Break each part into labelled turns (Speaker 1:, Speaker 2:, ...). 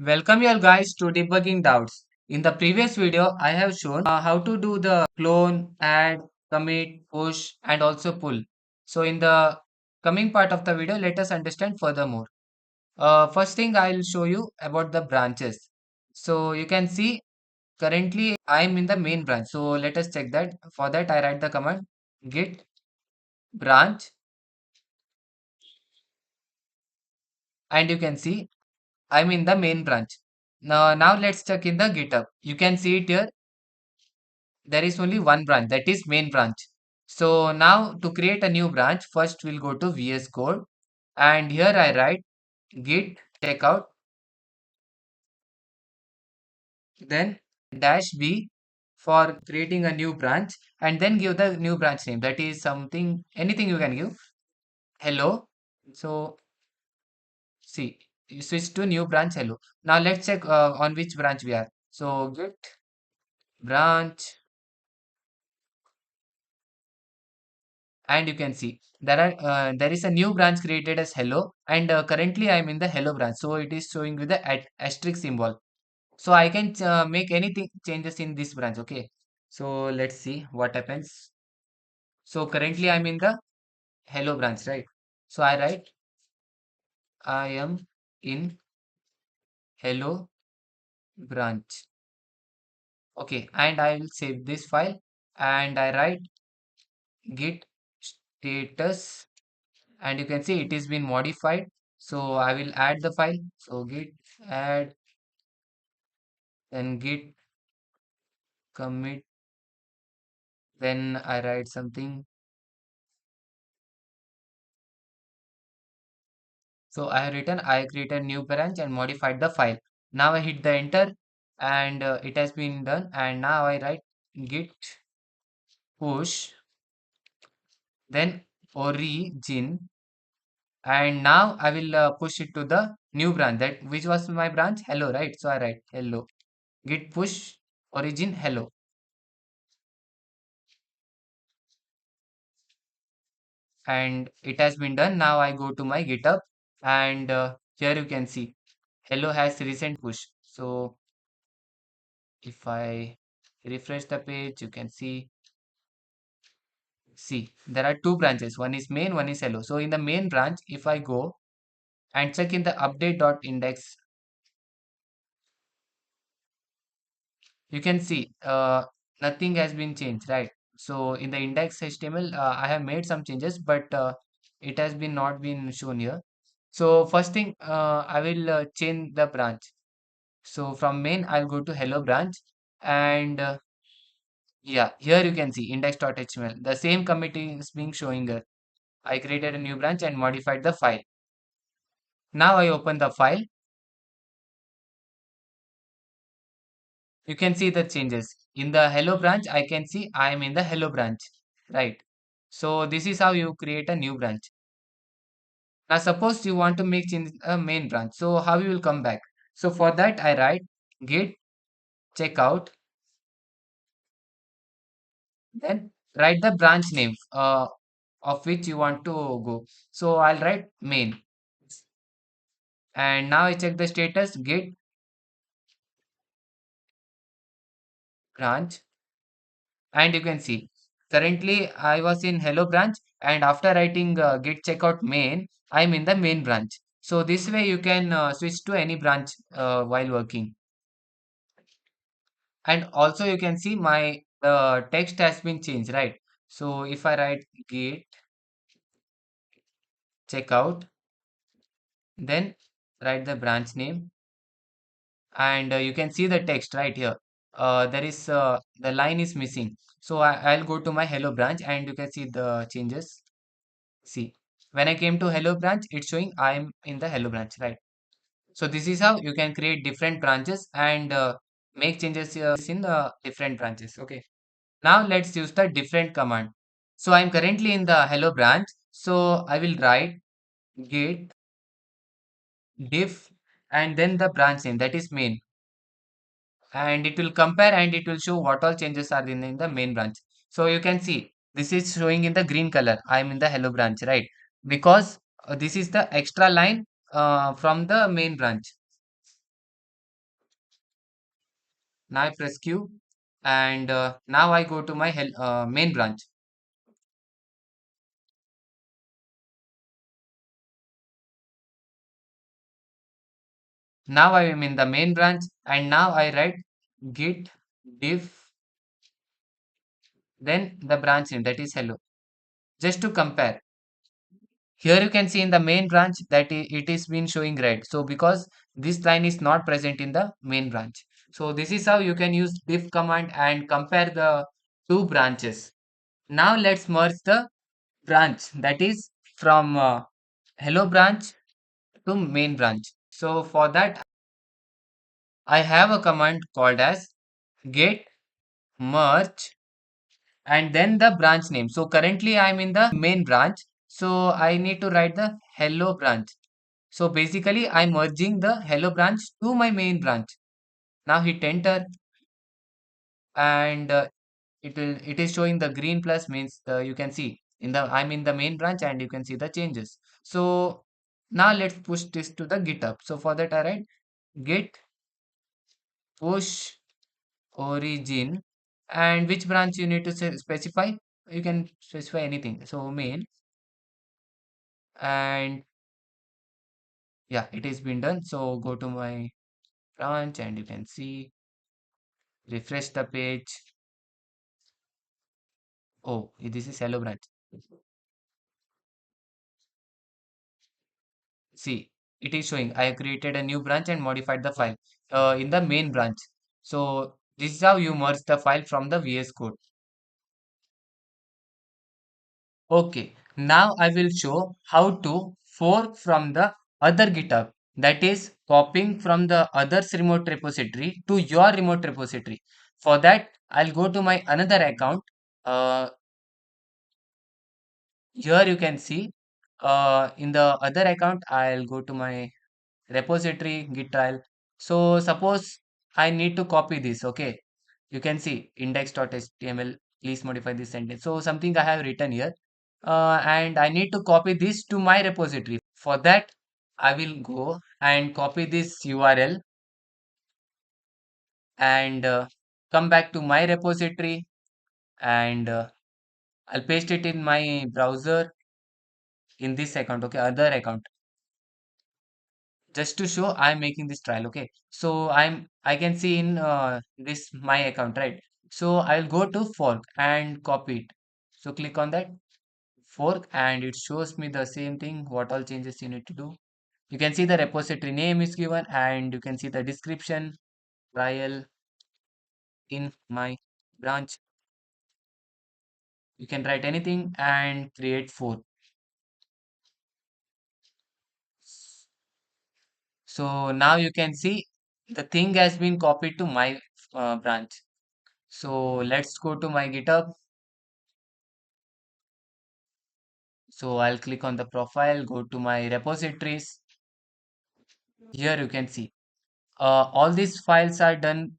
Speaker 1: Welcome you all guys to debugging doubts. In the previous video, I have shown how to do the clone, add, commit, push and also pull. So in the coming part of the video, let us understand furthermore. First thing I'll show you about the branches. So you can see currently I'm in the main branch. So let us check that. For that I write the command git branch and you can see I'm in the main branch. Now let's check in the GitHub. You can see it here. There is only one branch, that is main branch. So now to create a new branch, first we'll go to VS Code and here I write git checkout, then dash B for creating a new branch and then give the new branch name. That is something, anything you can give. Hello. So see, you switch to new branch hello. Now let's check on which branch we are. So git branch and you can see there is a new branch created as hello and currently I'm in the hello branch, so it is showing with the asterisk symbol. So I can make anything changes in this branch. Okay, so let's see what happens. So currently I'm in the hello branch, right? So I write I am in hello branch. Okay, and I will save this file and I write git status and you can see it is been modified. So I will add the file. So git add, then git commit, then I write something. So I have written I created a new branch and modified the file. Now I hit the enter and it has been done. And now I write git push, then origin, and now I will push it to the new branch, that which was my branch hello, right? So I write hello git push origin hello and it has been done. Now I go to my GitHub and here you can see hello has recent push. So if I refresh the page, you can see there are two branches. One is main, one is hello. So in the main branch, if I go and check in the update.index, you can see nothing has been changed, right? So in the index HTML, I have made some changes, but it has been not been shown here. So first thing, I will change the branch. So from main, I'll go to hello branch and yeah, here you can see index.html. The same committee is being showing here. I created a new branch and modified the file. Now I open the file. You can see the changes. In the hello branch, I can see I am in the hello branch, right? So this is how you create a new branch. Now suppose you want to make change a main branch. So how you will come back? So for that I write git checkout, then write the branch name of which you want to go. So I'll write main and now I check the status git branch and you can see currently I was in hello branch and after writing git checkout main, I'm in the main branch. So this way you can switch to any branch while working. And also you can see my text has been changed, right? So if I write git checkout, then write the branch name and you can see the text right here. There is the line is missing. So I'll go to my hello branch and you can see the changes. See, when I came to hello branch, it's showing I'm in the hello branch, right? So this is how you can create different branches and make changes in the different branches. Okay. Now let's use the different command. So I'm currently in the hello branch. So I will write git diff and then the branch name, that is main, and it will compare and it will show what all changes are in the main branch. So you can see this is showing in the green color. I am in the hello branch, right? Because this is the extra line from the main branch. Now I press Q, and now I go to my main branch. Now I am in the main branch, and now I write git diff, then the branch name, that is hello, just to compare. Here you can see in the main branch that it is been showing red. So because this line is not present in the main branch. So this is how you can use diff command and compare the two branches. Now let's merge the branch, that is from hello branch to main branch. So for that I have a command called as get merge and then the branch name. So currently I'm in the main branch. So I need to write the hello branch. So basically, I'm merging the hello branch to my main branch. Now hit enter, and it is showing the green plus means you can see in the I'm in the main branch and you can see the changes. So now let's push this to the GitHub. So for that I write git push origin, and which branch you need to specify. You can specify anything. So main, and yeah, it has been done. So go to my branch and you can see, refresh the page. Oh, this is hello branch. See, it is showing I have created a new branch and modified the file in the main branch. So this is how you merge the file from the VS Code. Okay, now I will show how to fork from the other GitHub. That is copying from the other's remote repository to your remote repository. For that, I'll go to my another account. Uh, Here you can see in the other account, I'll go to my repository git trial. So suppose I need to copy this. Okay, you can see index.html, please modify this sentence. So something I have written here, and I need to copy this to my repository. For that I will go and copy this URL, and come back to my repository, and I'll paste it in my browser in this account. Okay, other account, just to show I'm making this trial. Okay, so I can see in this my account, right? So I'll go to fork and copy it. So click on that fork and it shows me the same thing, what all changes you need to do. You can see the repository name is given and you can see the description, trial in my branch. You can write anything and create fork. So now you can see the thing has been copied to my branch. So let's go to my GitHub. So I'll click on the profile, go to my repositories. Here you can see all these files are done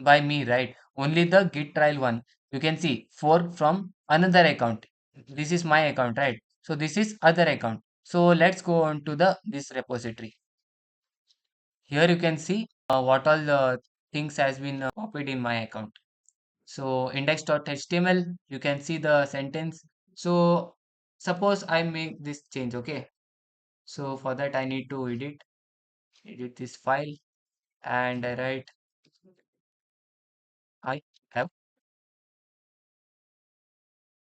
Speaker 1: by me, right? Only the git trial one. You can see fork from another account. This is my account, right? So this is other account. So let's go on to the this repository. Here you can see what all the things has been copied in my account. So index.html, you can see the sentence. So suppose I make this change, okay? So for that I need to edit this file, and I write I have.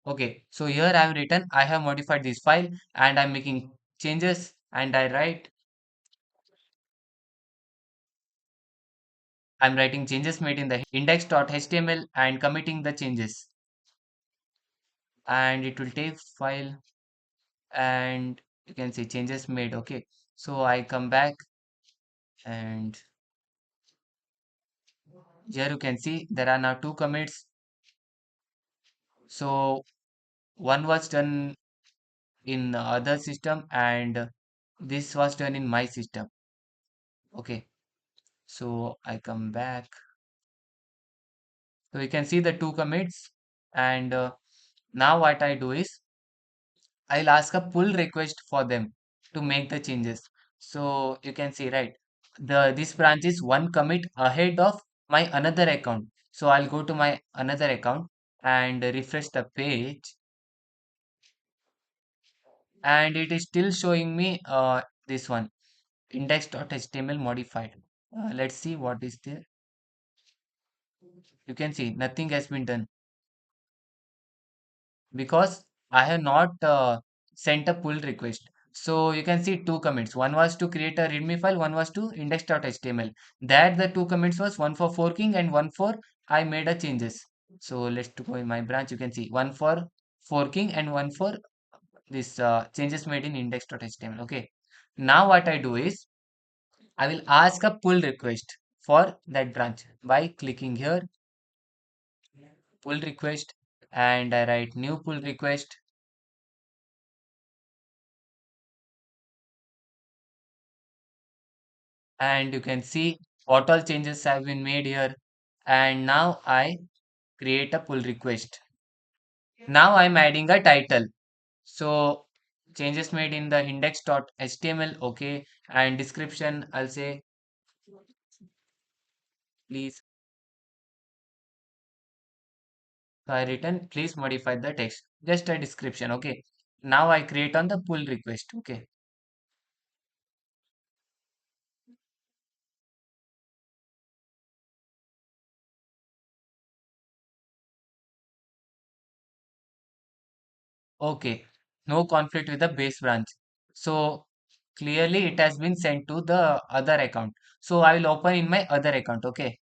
Speaker 1: Okay, so here I have written I have modified this file and I'm making changes, and I write I'm writing changes made in the index.html and committing the changes, and it will take file, and you can see changes made. Okay, so I come back, and here you can see there are now two commits. So one was done in other system and this was done in my system. Okay, so I come back, so you can see the two commits, and now what I do is I'll ask a pull request for them to make the changes. So you can see, right, the this branch is one commit ahead of my another account. So I'll go to my another account and refresh the page, and it is still showing me this one index.html modified. Let's see what is there. You can see nothing has been done because I have not sent a pull request. So you can see two commits. One was to create a README file, one was to index.html. That the two commits was one for forking and one for I made a changes. So let's to go in my branch. You can see one for forking and one for this changes made in index.html. Okay. Now what I do is I will ask a pull request for that branch by clicking here, pull request, and I write new pull request, and you can see what all changes have been made here. And now I create a pull request. Now I'm adding a title. So changes made in the index.html, okay, and description I'll say please. So I written please modify the text. Just a description, okay. Now I create on the pull request, okay. Okay, no conflict with the base branch. So clearly it has been sent to the other account. So I will open in my other account, okay.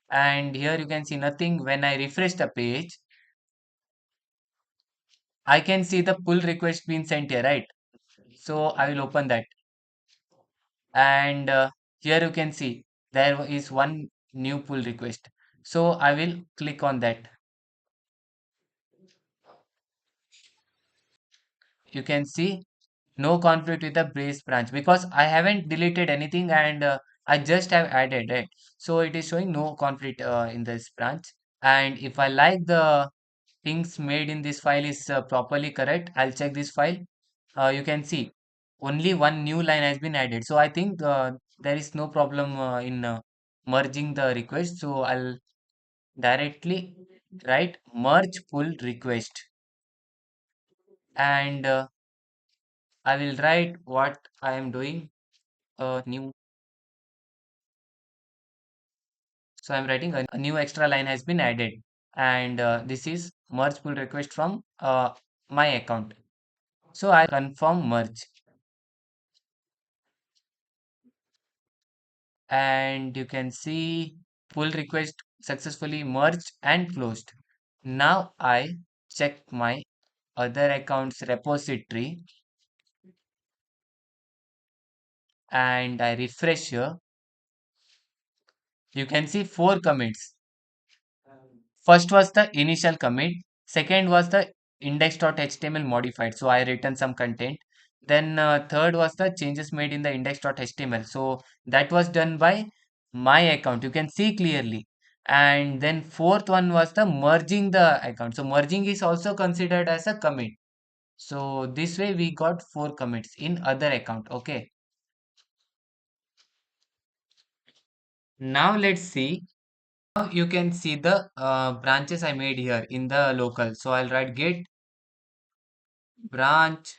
Speaker 1: And here you can see nothing. When I refresh the page, I can see the pull request being sent here, right? So I will open that. And here you can see there is one new pull request. So I will click on that. You can see no conflict with the base branch because I haven't deleted anything, and I just have added it. So it is showing no conflict in this branch. And if I like the things made in this file is properly correct, I'll check this file. You can see only one new line has been added. So I think there is no problem in merging the request. So I'll directly write merge pull request, and I will write what I am doing. New. So I'm writing a new extra line has been added, and this is merge pull request from my account. So I confirm merge, and you can see pull request successfully merged and closed. Now I check my other accounts repository and I refresh here. You can see four commits. First was the initial commit, second was the index.html modified. So I written some content. Then third was the changes made in the index.html. So that was done by my account. You can see clearly. And then fourth one was the merging the account. So merging is also considered as a commit. So this way we got four commits in other account. Okay. Now let's see. Now you can see the branches I made here in the local. So I'll write git branch,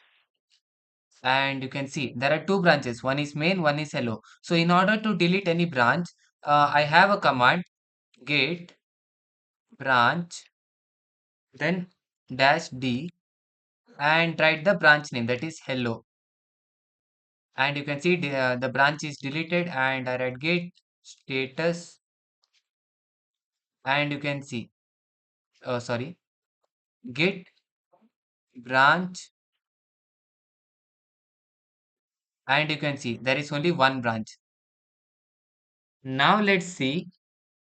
Speaker 1: and you can see there are two branches. One is main, one is hello. So in order to delete any branch, I have a command git branch, then dash d, and write the branch name that is hello. And you can see the branch is deleted, and I write git status, and you can see, sorry, git branch, and you can see there is only one branch. Now let's see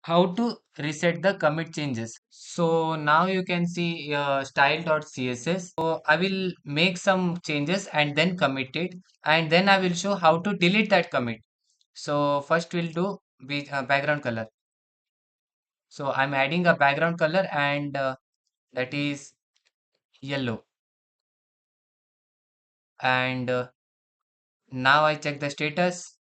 Speaker 1: how to reset the commit changes. So now you can see style.css. So I will make some changes and then commit it, and then I will show how to delete that commit. So first we'll do background color. So I'm adding a background color, and that is yellow. And now I check the status.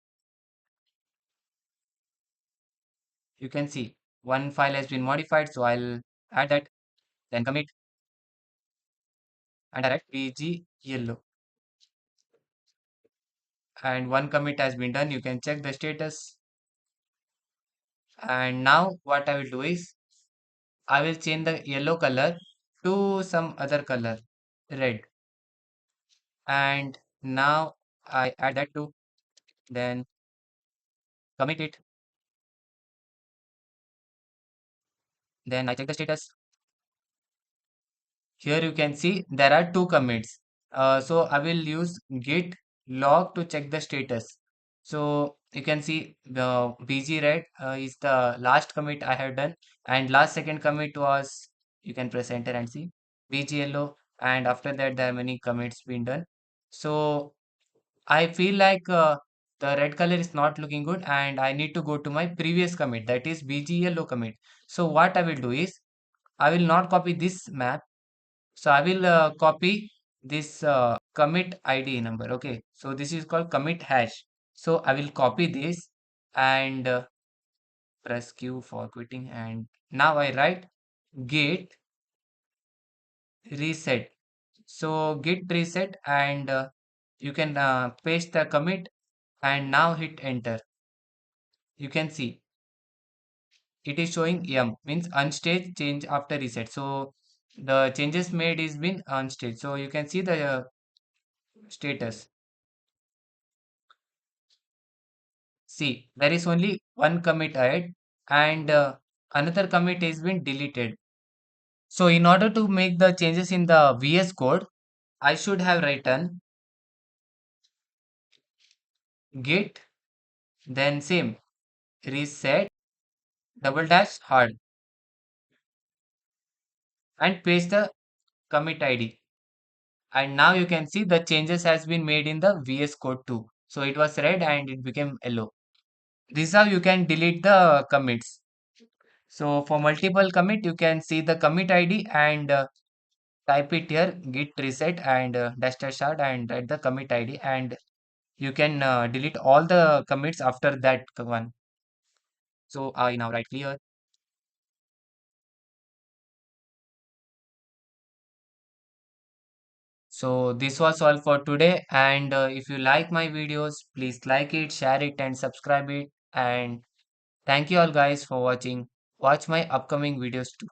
Speaker 1: You can see one file has been modified, so I'll add that, then commit and I write pg yellow, and one commit has been done. You can check the status. And now what I will do is I will change the yellow color to some other color, red. And now I add that too, then commit it, then I check the status. Here you can see there are two commits. So I will use git log to check the status. So you can see the bg red is the last commit I have done, and last second commit was, you can press enter and see, bg yellow, and after that there are many commits been done. So I feel like the red color is not looking good, and I need to go to my previous commit, that is bg yellow commit. So what I will do is I will not copy this map, so I will copy this commit ID number. Okay, so this is called commit hash. So I will copy this and press Q for quitting. And now I write git reset. So git reset, and you can paste the commit and now hit enter. You can see it is showing M, means unstaged change after reset. So the changes made is been unstaged. So you can see the status. See, there is only one commit ahead, and another commit has been deleted. So in order to make the changes in the VS Code, I should have written git, then same, reset, double dash hard, and paste the commit ID. And now you can see the changes has been made in the VS Code too. So it was red and it became yellow. This is how you can delete the commits. So for multiple commit, you can see the commit ID and type it here, git reset and dash dash hard, and write the commit ID, and you can delete all the commits after that one. So I now write clear. So this was all for today, and if you like my videos, please like it, share it, and subscribe it. And thank you all guys for watching. Watch my upcoming videos too.